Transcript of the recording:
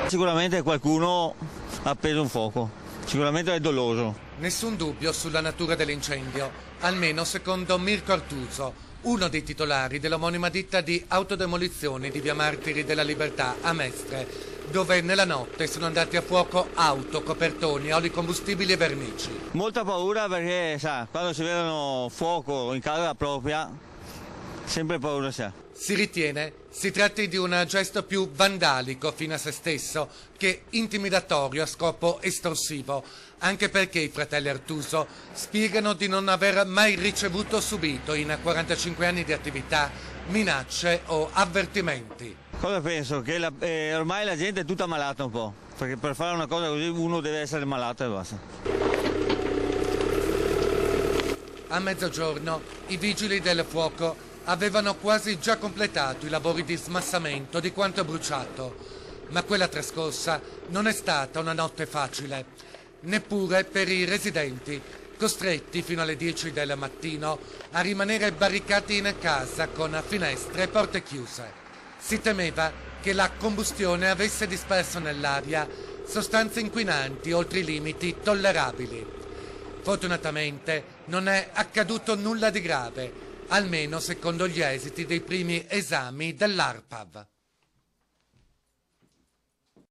Sicuramente qualcuno ha appeso un fuoco, sicuramente è doloso. Nessun dubbio sulla natura dell'incendio, almeno secondo Mirko Artuso, uno dei titolari dell'omonima ditta di autodemolizioni di via Martiri della Libertà a Mestre, dove nella notte sono andati a fuoco auto, copertoni, oli combustibili e vernici. Molta paura perché, sa, quando si vedono fuoco in casa propria, sempre paura si ha. Si ritiene si tratti di un gesto più vandalico fino a se stesso che intimidatorio a scopo estorsivo, anche perché i fratelli Artuso spiegano di non aver mai ricevuto o subito in 45 anni di attività minacce o avvertimenti. Cosa penso? Che ormai la gente è tutta malata un po', perché per fare una cosa così uno deve essere malato e basta. A mezzogiorno i vigili del fuoco avevano quasi già completato i lavori di smassamento di quanto bruciato, ma quella trascorsa non è stata una notte facile, neppure per i residenti, costretti fino alle 10 del mattino a rimanere barricati in casa con finestre e porte chiuse. Si temeva che la combustione avesse disperso nell'aria sostanze inquinanti oltre i limiti tollerabili. Fortunatamente non è accaduto nulla di grave, almeno secondo gli esiti dei primi esami dell'ARPAV.